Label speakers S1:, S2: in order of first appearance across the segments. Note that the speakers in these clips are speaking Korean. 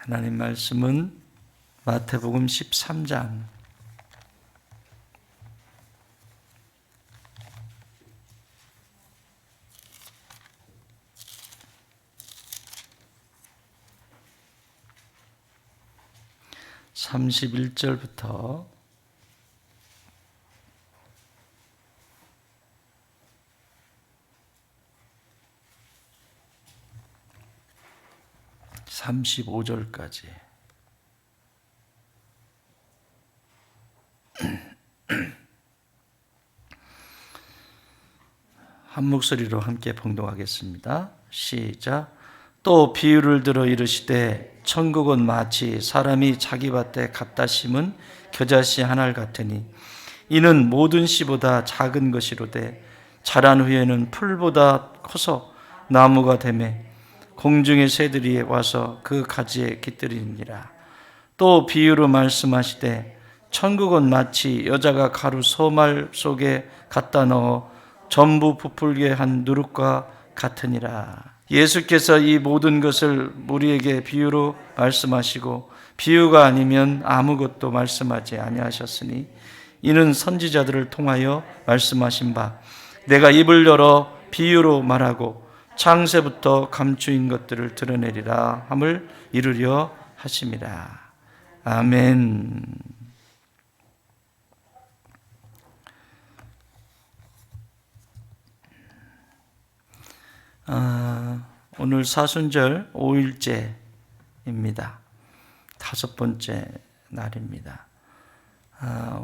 S1: 하나님 말씀은 마태복음 13장 31절부터 35절까지 한 목소리로 함께 봉독하겠습니다. 시작. 또 비유를 들어 이르시되 천국은 마치 사람이 자기 밭에 갖다 심은 겨자씨 하나 같으니 이는 모든 씨보다 작은 것이로되 자란 후에는 풀보다 커서 나무가 되매 공중의 새들이 와서 그 가지에 깃들이니라. 또 비유로 말씀하시되 천국은 마치 여자가 가루 소말 속에 갖다 넣어 전부 부풀게 한 누룩과 같으니라. 예수께서 이 모든 것을 우리에게 비유로 말씀하시고 비유가 아니면 아무것도 말씀하지 아니하셨으니 이는 선지자들을 통하여 말씀하신 바 내가 입을 열어 비유로 말하고 창세부터 감추인 것들을 드러내리라 함을 이루려 하심이라. 아멘. 오늘 사순절 5일째입니다. 5번째 날입니다.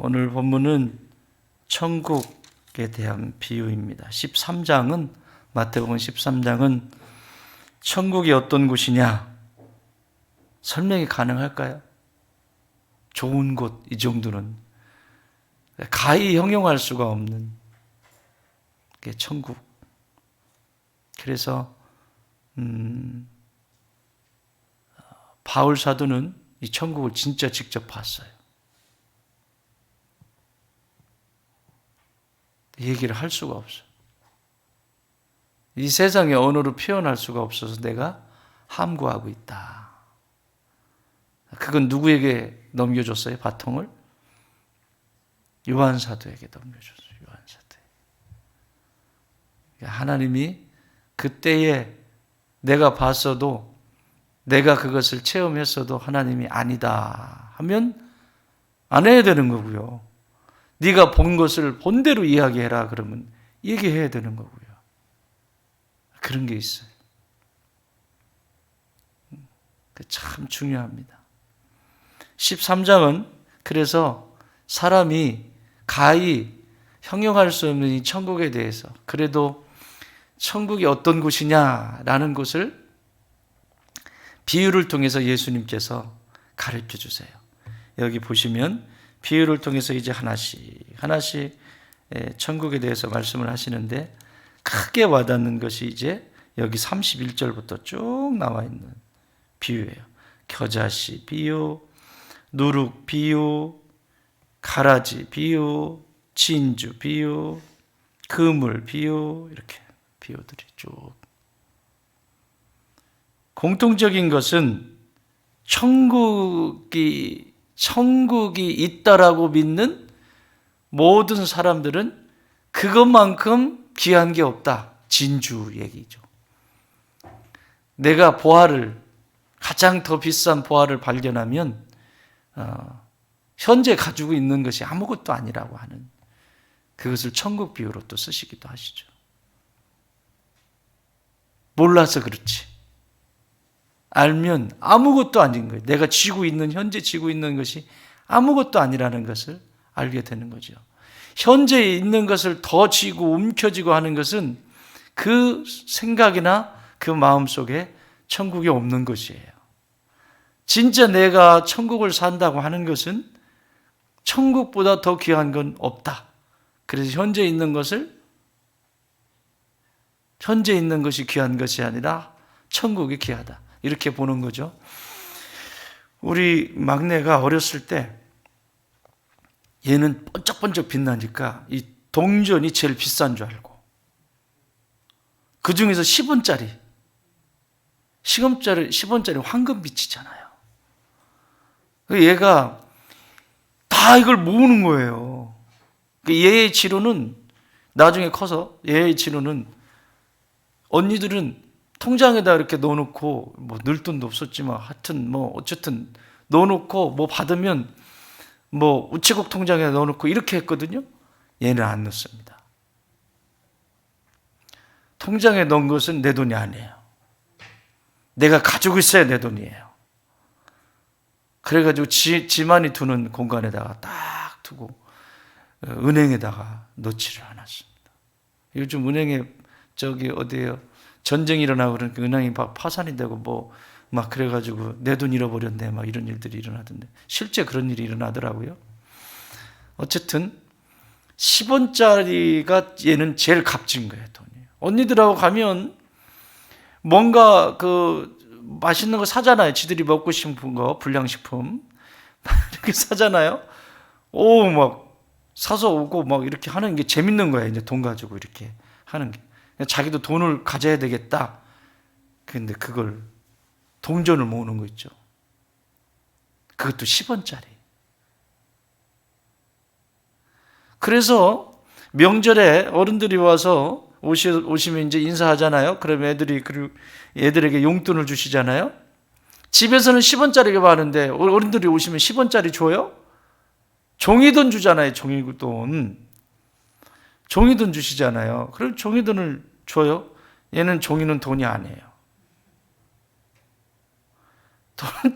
S1: 오늘 본문은 천국에 대한 비유입니다. 13장은 마태복음 13장은 천국이 어떤 곳이냐 설명이 가능할까요? 좋은 곳, 이 정도는 가히 형용할 수가 없는 게 천국. 그래서 바울 사도는 이 천국을 진짜 직접 봤어요. 얘기를 할 수가 없어요. 이 세상의 언어로 표현할 수가 없어서 내가 함구하고 있다. 그건 누구에게 넘겨줬어요? 바통을? 요한 사도에게 넘겨줬어요. 요한 사도에. 하나님이 그때에 내가 봤어도 내가 그것을 체험했어도 하나님이 아니다 하면 안 해야 되는 거고요. 네가 본 것을 본대로 이야기해라 그러면 얘기해야 되는 거고요. 그런 게 있어요. 참 중요합니다. 13장은 그래서 사람이 가히 형용할 수 없는 이 천국에 대해서 그래도 천국이 어떤 곳이냐라는 것을 비유를 통해서 예수님께서 가르쳐 주세요. 여기 보시면 비유를 통해서 이제 하나씩 천국에 대해서 말씀을 하시는데 크게 와닿는 것이 이제 여기 31절부터 쭉 나와 있는 비유예요. 겨자씨 비유, 누룩 비유, 가라지 비유, 진주 비유, 그물 비유, 이렇게 비유들이 쭉. 공통적인 것은 천국이 있다라고 믿는 모든 사람들은 그것만큼 귀한 게 없다. 진주 얘기죠. 내가 가장 더 비싼 보화를 발견하면 현재 가지고 있는 것이 아무것도 아니라고 하는 그것을 천국 비유로 또 쓰시기도 하시죠. 몰라서 그렇지. 알면 아무것도 아닌 거예요. 내가 현재 쥐고 있는 것이 아무것도 아니라는 것을 알게 되는 거죠. 현재 있는 것을 더 쥐고 움켜쥐고 하는 것은 그 생각이나 그 마음 속에 천국이 없는 것이에요. 진짜 내가 천국을 산다고 하는 것은 천국보다 더 귀한 건 없다. 그래서 현재 있는 것이 귀한 것이 아니라 천국이 귀하다. 이렇게 보는 거죠. 우리 막내가 어렸을 때 얘는 번쩍번쩍 빛나니까 이 동전이 제일 비싼 줄 알고 그 중에서 10원짜리 황금빛이잖아요. 얘가 다 이걸 모으는 거예요. 얘의 치료는 나중에 커서 얘의 치료는 언니들은 통장에다 이렇게 넣어놓고 뭐 늘 돈도 없었지만 하여튼 뭐 어쨌든 넣어놓고 뭐 받으면 뭐 우체국 통장에 넣어놓고 이렇게 했거든요. 얘는 안 넣습니다. 통장에 넣은 것은 내 돈이 아니에요. 내가 가지고 있어야 내 돈이에요. 그래가지고 지만이 두는 공간에다가 딱 두고 은행에다가 넣지를 않았습니다. 요즘 은행에 저기 어디에요? 전쟁이 일어나고 그러니까 은행이 막 파산이 되고 뭐 막 그래가지고 내 돈 잃어버렸네 막 이런 일들이 일어나던데 실제 그런 일이 일어나더라고요. 어쨌든 10원짜리가 얘는 제일 값진 거예요, 돈이. 언니들하고 가면 뭔가 그 맛있는 거 사잖아요. 지들이 먹고 싶은 거, 불량식품. 이렇게 사잖아요. 오, 막 사서 오고 막 이렇게 하는 게 재밌는 거예요. 이제 돈 가지고 이렇게 하는 게. 자기도 돈을 가져야 되겠다. 근데 그걸 동전을 모으는 거 있죠. 그것도 10원짜리. 그래서 명절에 어른들이 와서 오시면 이제 인사하잖아요. 그러면 애들에게 용돈을 주시잖아요. 집에서는 10원짜리가 많은데 어른들이 오시면 10원짜리 줘요? 종이돈 주잖아요. 종이돈 주시잖아요. 그럼 종이돈을 줘요? 얘는 종이는 돈이 아니에요.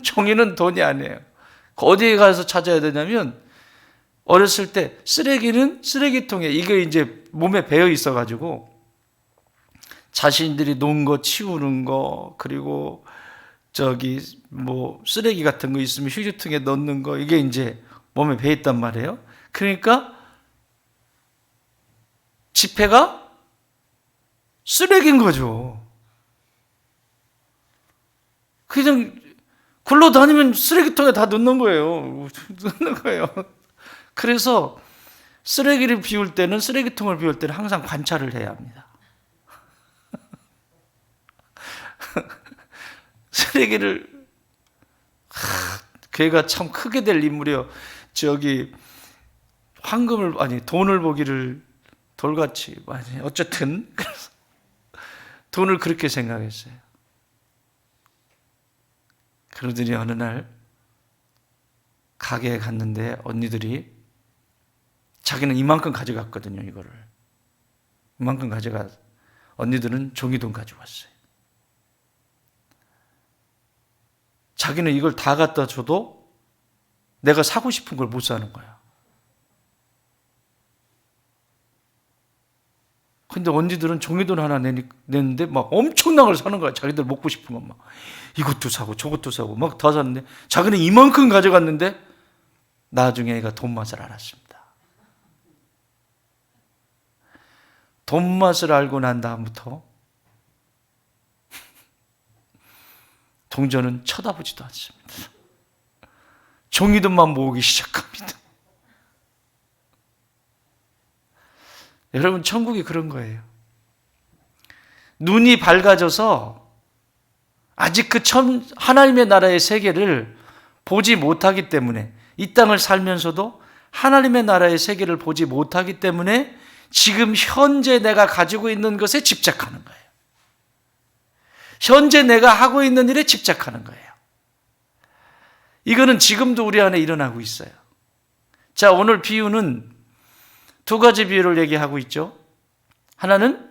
S1: 종이는 돈이 아니에요. 어디에 가서 찾아야 되냐면 어렸을 때 쓰레기는 쓰레기통에 이게 이제 몸에 배어 있어가지고 자신들이 놓은 거 치우는 거 그리고 저기 뭐 쓰레기 같은 거 있으면 휴지통에 넣는 거 이게 이제 몸에 배어 있단 말이에요. 그러니까 지폐가 쓰레기인 거죠. 그냥 굴러다니면 쓰레기통에 다 넣는 거예요. 그래서 쓰레기를 비울 때는 쓰레기통을 비울 때는 항상 관찰을 해야 합니다. 쓰레기를 걔가 참 크게 될 인물이요. 저기 돈을 보기를 돌같이 많이 어쨌든 돈을 그렇게 생각했어요. 그러더니 어느 날 가게에 갔는데 언니들이 자기는 이만큼 가져갔거든요. 이거를 이만큼 가져가 언니들은 종이돈 가져왔어요. 자기는 이걸 다 갖다 줘도 내가 사고 싶은 걸 못 사는 거야. 근데 언니들은 종이돈 하나 내는데 막 엄청난 걸 사는 거야. 자기들 먹고 싶은 건 막 이것도 사고 저것도 사고 막 다 샀는데 자기는 이만큼 가져갔는데 나중에 애가 돈 맛을 알았습니다. 돈 맛을 알고 난 다음부터 동전은 쳐다보지도 않습니다. 종이돈만 모으기 시작합니다. 여러분, 천국이 그런 거예요. 눈이 밝아져서 아직 하나님의 나라의 세계를 보지 못하기 때문에 이 땅을 살면서도 하나님의 나라의 세계를 보지 못하기 때문에 지금 현재 내가 가지고 있는 것에 집착하는 거예요. 현재 내가 하고 있는 일에 집착하는 거예요. 이거는 지금도 우리 안에 일어나고 있어요. 자, 오늘 비유는 두 가지 비유를 얘기하고 있죠. 하나는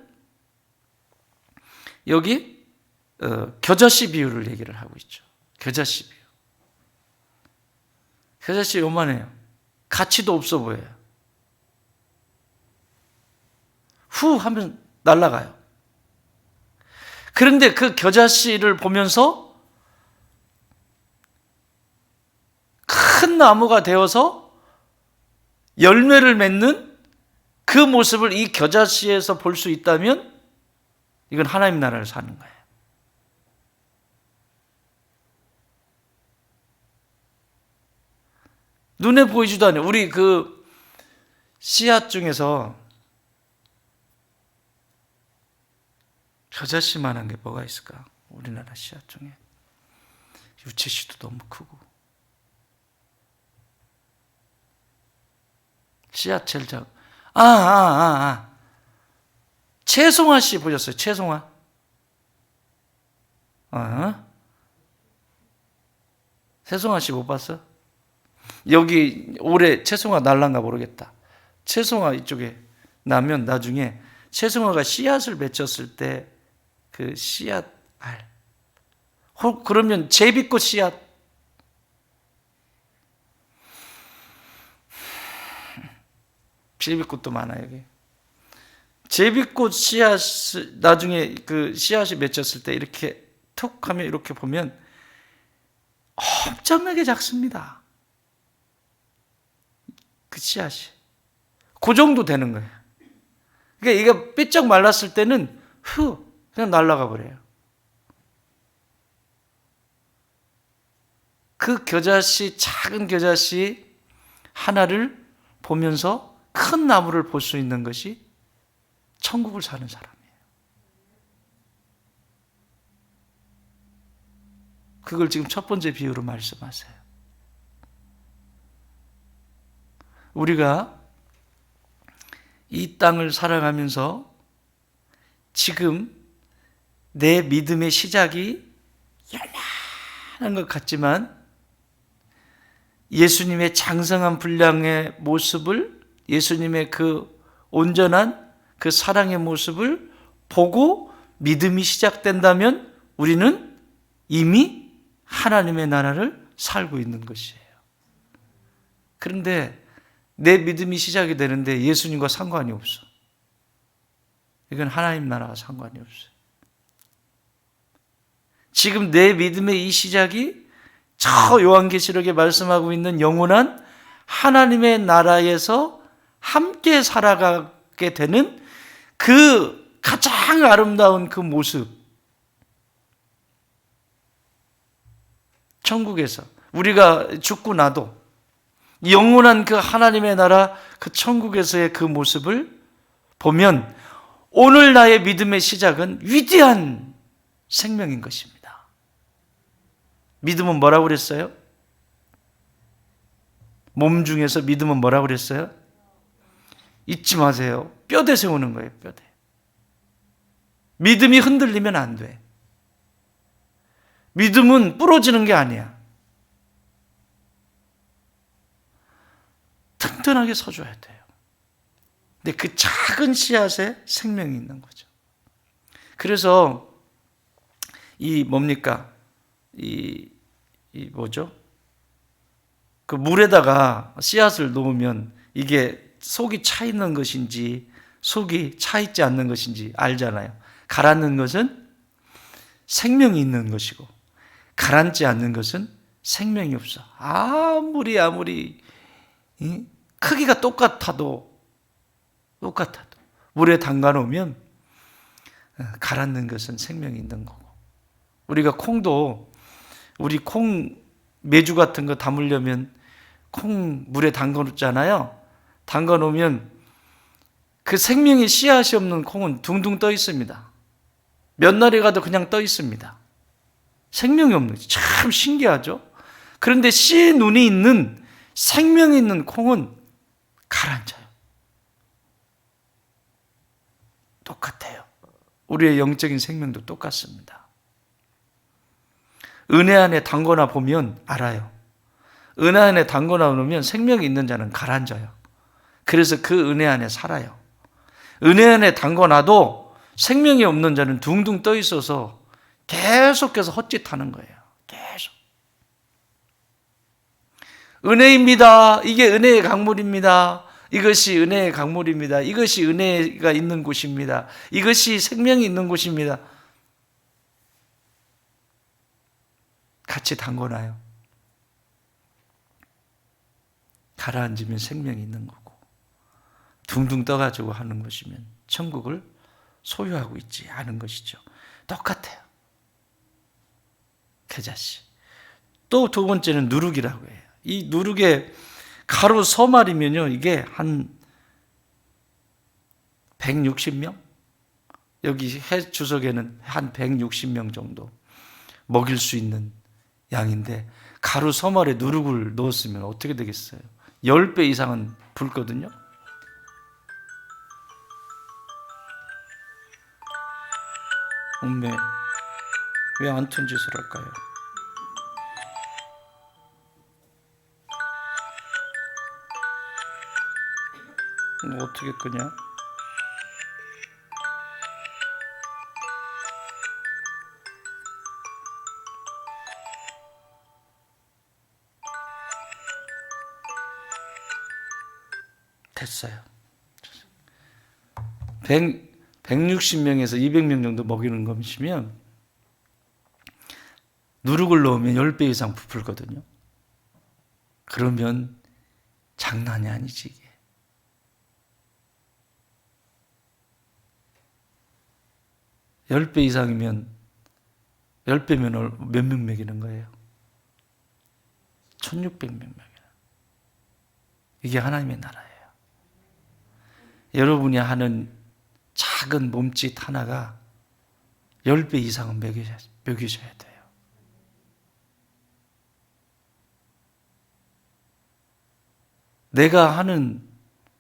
S1: 여기 겨자씨 비유를 얘기를 하고 있죠. 겨자씨 비유. 겨자씨 요만해요. 가치도 없어 보여요. 후 하면 날아가요. 그런데 그 겨자씨를 보면서 큰 나무가 되어서 열매를 맺는 그 모습을 이 겨자씨에서 볼 수 있다면 이건 하나님 나라를 사는 거예요. 눈에 보이지도 않아요. 우리 그 씨앗 중에서 겨자씨만한 게 뭐가 있을까? 우리나라 씨앗 중에 유채씨도 너무 크고 지하철장. 최송화 씨 보셨어요? 최송화. 최송화 씨 못 봤어? 여기 올해 최송화 날란가 모르겠다. 최송화 이쪽에 나면 나중에 최송화가 씨앗을 맺혔을 때 그 씨앗 알. 그러면 제비꽃 씨앗. 제비꽃도 많아요, 여기. 제비꽃 씨앗, 나중에 그 씨앗이 맺혔을 때 이렇게 툭 하면 이렇게 보면 엄청나게 작습니다. 그 씨앗이. 그 정도 되는 거예요. 그러니까 이게 삐쩍 말랐을 때는 그냥 날아가 버려요. 그 겨자씨, 작은 겨자씨 하나를 보면서 큰 나무를 볼 수 있는 것이 천국을 사는 사람이에요. 그걸 지금 첫 번째 비유로 말씀하세요. 우리가 이 땅을 살아가면서 지금 내 믿음의 시작이 요만한 것 같지만 예수님의 장성한 분량의 모습을, 예수님의 그 온전한 그 사랑의 모습을 보고 믿음이 시작된다면 우리는 이미 하나님의 나라를 살고 있는 것이에요. 그런데 내 믿음이 시작이 되는데 예수님과 상관이 없어. 이건 하나님 나라와 상관이 없어요. 지금 내 믿음의 이 시작이 저 요한계시록에 말씀하고 있는 영원한 하나님의 나라에서 함께 살아가게 되는 그 가장 아름다운 그 모습, 천국에서 우리가 죽고 나도 영원한 그 하나님의 나라 그 천국에서의 그 모습을 보면 오늘 나의 믿음의 시작은 위대한 생명인 것입니다. 믿음은 뭐라고 그랬어요? 몸 중에서 믿음은 뭐라고 그랬어요? 잊지 마세요. 뼈대 세우는 거예요, 뼈대. 믿음이 흔들리면 안 돼. 믿음은 부러지는 게 아니야. 튼튼하게 서줘야 돼요. 근데 그 작은 씨앗에 생명이 있는 거죠. 그래서 이 뭡니까? 이 뭐죠? 그 물에다가 씨앗을 놓으면 이게 속이 차 있는 것인지 속이 차 있지 않는 것인지 알잖아요. 가라앉는 것은 생명이 있는 것이고 가라앉지 않는 것은 생명이 없어. 아무리 크기가 똑같아도 물에 담가 놓으면 가라앉는 것은 생명이 있는 거고, 우리가 콩도 우리 콩 메주 같은 거 담으려면 콩 물에 담가 놓잖아요. 담가 놓으면 그 생명의 씨앗이 없는 콩은 둥둥 떠 있습니다. 몇 날이 가도 그냥 떠 있습니다. 생명이 없는 거죠. 참 신기하죠? 그런데 씨의 눈이 있는 생명이 있는 콩은 가라앉아요. 똑같아요. 우리의 영적인 생명도 똑같습니다. 은혜 안에 담궈놔 보면 알아요. 은혜 안에 담궈놔 놓으면 생명이 있는 자는 가라앉아요. 그래서 그 은혜 안에 살아요. 은혜 안에 담궈놔도 생명이 없는 자는 둥둥 떠 있어서 계속해서 헛짓하는 거예요. 계속. 은혜입니다. 이게 은혜의 강물입니다. 이것이 은혜의 강물입니다. 이것이 은혜가 있는 곳입니다. 이것이 생명이 있는 곳입니다. 같이 담궈놔요. 가라앉으면 생명이 있는 거고 둥둥 떠가지고 하는 것이면 천국을 소유하고 있지 않은 것이죠. 똑같아요. 겨자씨. 또 두 번째는 누룩이라고 해요. 이 누룩의 가로 서말이면요, 이게 한 160명? 여기 해 주석에는 한 160명 정도 먹일 수 있는 양인데, 가로 서말에 누룩을 넣었으면 어떻게 되겠어요? 10배 이상은 붉거든요. 엄매, 왜 안 튼 짓을 할까요? 이거 어떻게 끄냐? 됐어요. 160명에서 200명 정도 먹이는 것이면 누룩을 넣으면 10배 이상 부풀거든요. 그러면 장난이 아니지 이게. 10배 이상이면 10배면 몇 명 먹이는 거예요? 1600명 먹이는. 이게 하나님의 나라예요. 여러분이 하는 작은 몸짓 하나가 10배 이상은 먹이셔야 돼요. 내가 하는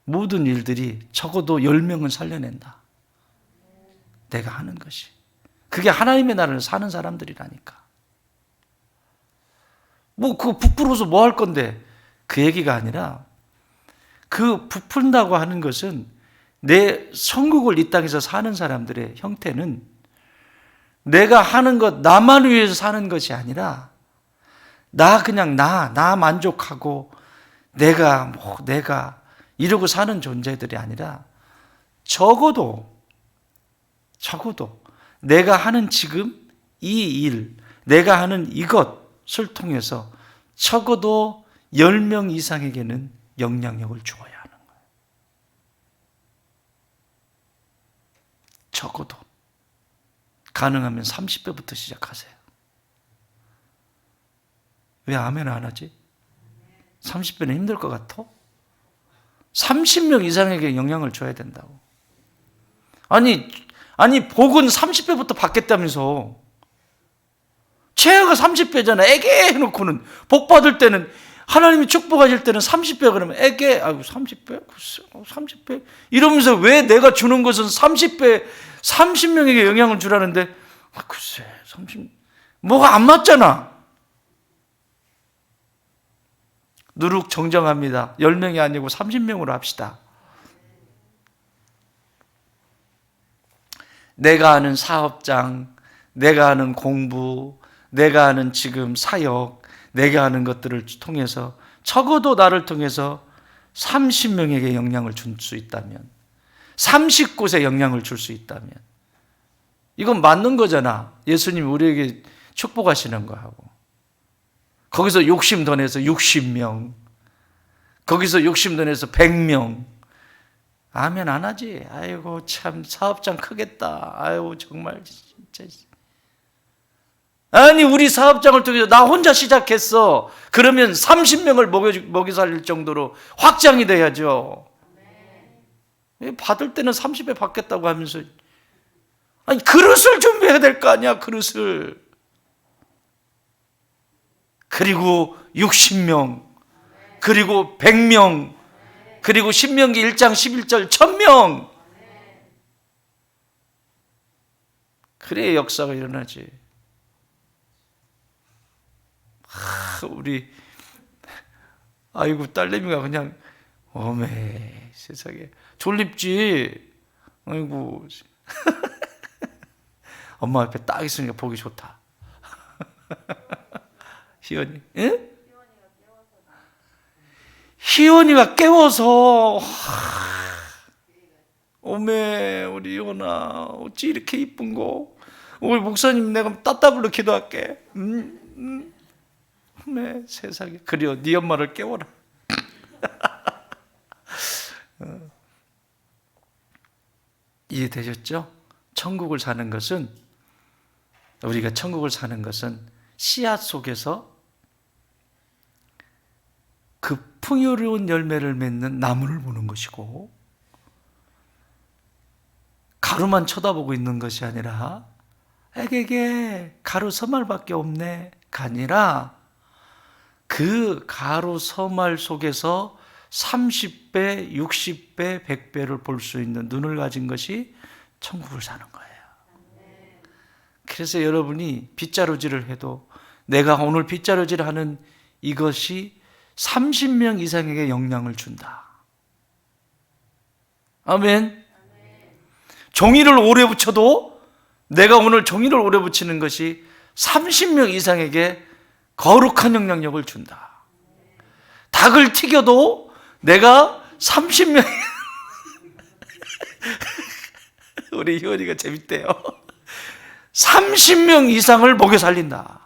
S1: 모든 일들이 적어도 10명은 살려낸다. 내가 하는 것이. 그게 하나님의 나라를 사는 사람들이라니까. 그거 부풀어서 뭐 할 건데? 그 얘기가 아니라 그 부푼다고 하는 것은 내 천국을 이 땅에서 사는 사람들의 형태는 내가 하는 것, 나만 위해서 사는 것이 아니라 그냥 나 만족하고 내가 이러고 사는 존재들이 아니라 적어도 내가 하는 지금 이 일, 내가 하는 이것을 통해서 적어도 10명 이상에게는 영향력을 주어야 하는 거예요. 적어도. 가능하면 30배부터 시작하세요. 왜 아멘 안 하지? 30배는 힘들 것 같아? 30명 이상에게 영향을 줘야 된다고. 아니 복은 30배부터 받겠다면서. 최하가 30배잖아. 에게 해놓고는 복 받을 때는 하나님이 축복하실 때는 30배 그러면 에게 30배? 30배? 이러면서 왜 내가 주는 것은 30배 30명에게 영향을 주라는데 글쎄 30 뭐가 안 맞잖아. 누룩 정정합니다. 10명이 아니고 30명으로 합시다. 내가 하는 사업장, 내가 하는 공부, 내가 하는 지금 사역, 내가 하는 것들을 통해서 적어도 나를 통해서 30명에게 영향을 줄 수 있다면, 30곳에 영향을 줄 수 있다면 이건 맞는 거잖아. 예수님이 우리에게 축복하시는 거하고. 거기서 욕심 더 내서 60명, 거기서 욕심 더 내서 100명. 아멘 안 하지. 아이고 참 사업장 크겠다. 아이고 정말 진짜. 아니 우리 사업장을 통해서 나 혼자 시작했어. 그러면 30명을 먹여 살릴 정도로 확장이 돼야죠. 받을 때는 30배 받겠다고 하면서 아니 그릇을 준비해야 될 거 아니야. 그릇을. 그리고 60명, 그리고 100명, 그리고 신명기 1장 11절 1000명. 그래야 역사가 일어나지. 우리 아이고 딸내미가 그냥 어메 세상에 졸립지. 아이고 엄마 옆에 딱 있으니까 보기 좋다. 희원이, 응? 희원이가 깨워서 어메 우리 희원아 어찌 이렇게 이쁜 거. 우리 목사님 내가 따따블로 기도할게. 어메 세상에. 그래요 네 엄마를 깨워라. 이해되셨죠? 천국을 사는 것은 우리가 천국을 사는 것은 씨앗 속에서 그 풍요로운 열매를 맺는 나무를 보는 것이고 가루만 쳐다보고 있는 것이 아니라 에게게 가루 서말밖에 없네가 아니라 그 가루 서말 속에서 30배, 60배, 100배를 볼 수 있는 눈을 가진 것이 천국을 사는 거예요. 그래서 여러분이 빗자루질을 해도 내가 오늘 빗자루질 하는 이것이 30명 이상에게 영향을 준다. 아멘. 종이를 오래 붙여도 내가 오늘 종이를 오래 붙이는 것이 30명 이상에게 거룩한 영향력을 준다. 닭을 튀겨도 내가 30명 우리 희원이가 재밌대요. 30명 이상을 먹여 살린다.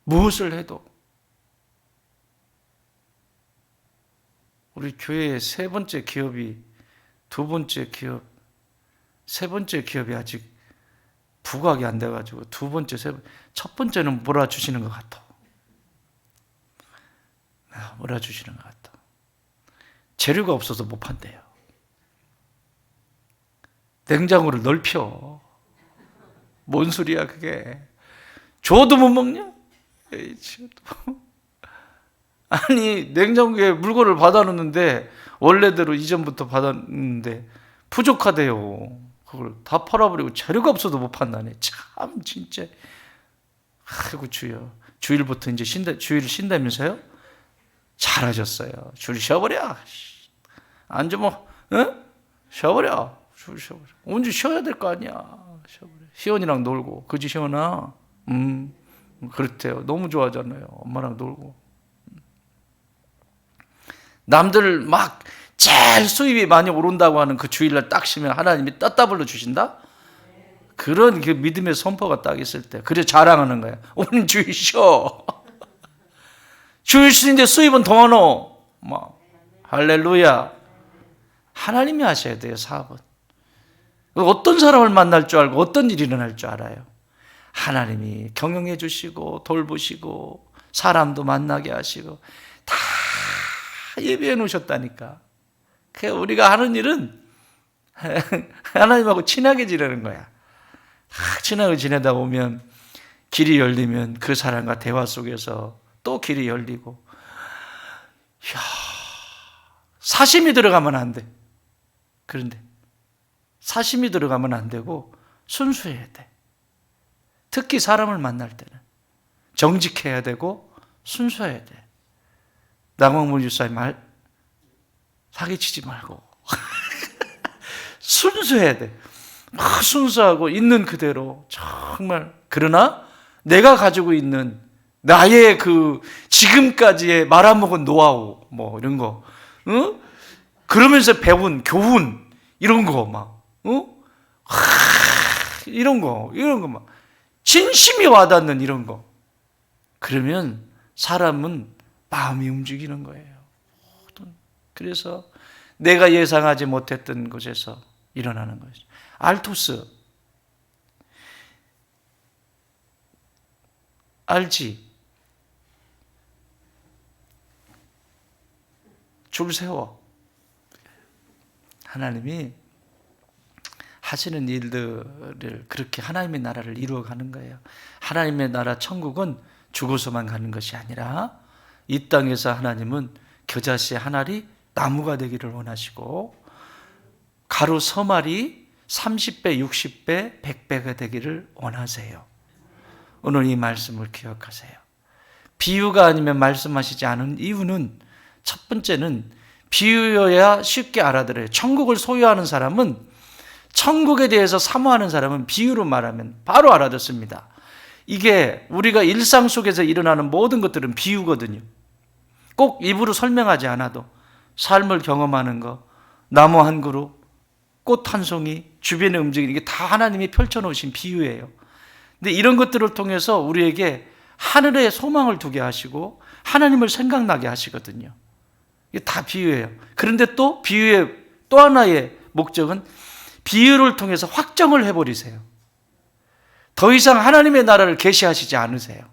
S1: 무엇을 해도. 우리 교회의 세 번째 기업이, 두 번째 기업, 세 번째 기업이 아직 부각이 안 돼가지고 두 번째, 첫 번째는 몰아주시는 것 같아. 몰아주시는 것 같아. 재료가 없어서 못 판대요. 냉장고를 넓혀. 뭔 소리야 그게. 줘도 못 먹냐? 아니 냉장고에 물건을 받아놓는데 원래대로 이전부터 받았는데 부족하대요. 그걸 다 팔아버리고 재료가 없어도 못 판다네. 참 진짜. 아이고 주여. 주일부터 이제 주일 쉰다면서요? 잘하셨어요. 줄 쉬어버려. 안 주면 쉬어버려. 줄 쉬어버려. 언제 쉬어야 될 거 아니야. 쉬어버려. 희원이랑 놀고. 그지 희원아? 그렇대요. 너무 좋아하잖아요. 엄마랑 놀고. 남들 막 제일 수입이 많이 오른다고 하는 그 주일날 딱 쉬면 하나님이 떴다블로 주신다? 그런 그 믿음의 선포가 딱 있을 때. 그래 자랑하는 거야. 오늘 주일 쉬어. 주일 쉬는데 수입은 더 많어. 막 할렐루야. 하나님이 하셔야 돼요. 사업은. 어떤 사람을 만날 줄 알고 어떤 일이 일어날 줄 알아요. 하나님이 경영해 주시고 돌보시고 사람도 만나게 하시고 다 예비해 놓으셨다니까. 그래서 우리가 하는 일은 하나님하고 친하게 지내는 거야. 친하게 지내다 보면 길이 열리면 그 사람과 대화 속에서 또 길이 열리고. 이야, 사심이 들어가면 안 돼. 그런데 사심이 들어가면 안 되고 순수해야 돼. 특히 사람을 만날 때는 정직해야 되고 순수해야 돼. 남홍문 유사님 말 사기치지 말고 순수해야 돼. 순수하고 있는 그대로 정말. 그러나 내가 가지고 있는 나의 그 지금까지의 말아먹은 노하우 뭐 이런 거, 그러면서 배운 교훈 이런 거 막, 이런 거 막 진심이 와닿는 이런 거. 그러면 사람은 마음이 움직이는 거예요. 그래서 내가 예상하지 못했던 곳에서 일어나는 거죠. 알토스 알지? 줄 세워. 하나님이 하시는 일들을 그렇게 하나님의 나라를 이루어가는 거예요. 하나님의 나라 천국은 죽어서만 가는 것이 아니라 이 땅에서 하나님은 겨자씨 한 알이 나무가 되기를 원하시고 가루 서말이 30배, 60배, 100배가 되기를 원하세요. 오늘 이 말씀을 기억하세요. 비유가 아니면 말씀하시지 않은 이유는 첫 번째는 비유여야 쉽게 알아들어요. 천국을 소유하는 사람은, 천국에 대해서 사모하는 사람은 비유로 말하면 바로 알아듣습니다. 이게 우리가 일상 속에서 일어나는 모든 것들은 비유거든요. 꼭 입으로 설명하지 않아도 삶을 경험하는 거, 나무 한 그루, 꽃 한 송이, 주변에 움직이는 게 다 하나님이 펼쳐놓으신 비유예요. 근데 이런 것들을 통해서 우리에게 하늘에 소망을 두게 하시고 하나님을 생각나게 하시거든요. 이게 다 비유예요. 그런데 또 비유의 또 하나의 목적은 비유를 통해서 확정을 해버리세요. 더 이상 하나님의 나라를 계시하시지 않으세요.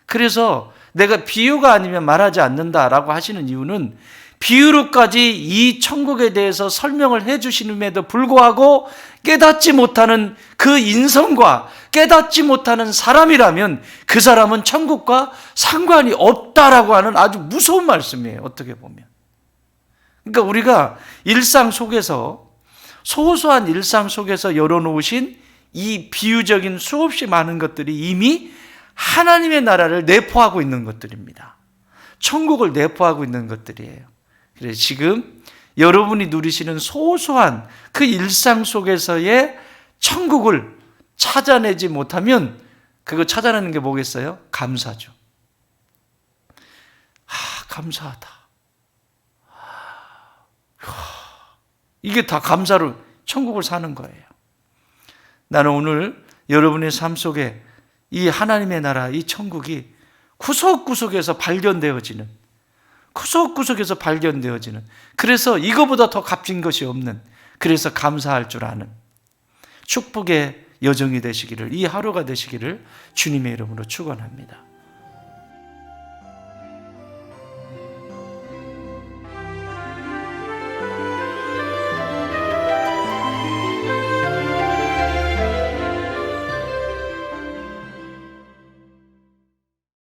S1: 그래서 내가 비유가 아니면 말하지 않는다라고 하시는 이유는 비유로까지 이 천국에 대해서 설명을 해 주시는데도 불구하고 깨닫지 못하는 그 인성과 깨닫지 못하는 사람이라면 그 사람은 천국과 상관이 없다라고 하는 아주 무서운 말씀이에요. 어떻게 보면. 그러니까 우리가 일상 속에서 소소한 일상 속에서 열어놓으신 이 비유적인 수없이 많은 것들이 이미 하나님의 나라를 내포하고 있는 것들입니다. 천국을 내포하고 있는 것들이에요. 그래서 지금 여러분이 누리시는 소소한 그 일상 속에서의 천국을 찾아내지 못하면 그거 찾아내는 게 뭐겠어요? 감사죠. 감사하다. 이게 다 감사로 천국을 사는 거예요. 나는 오늘 여러분의 삶 속에 이 하나님의 나라, 이 천국이 구석구석에서 발견되어지는, 그래서 이거보다 더 값진 것이 없는, 그래서 감사할 줄 아는 축복의 여정이 되시기를, 이 하루가 되시기를 주님의 이름으로 축원합니다.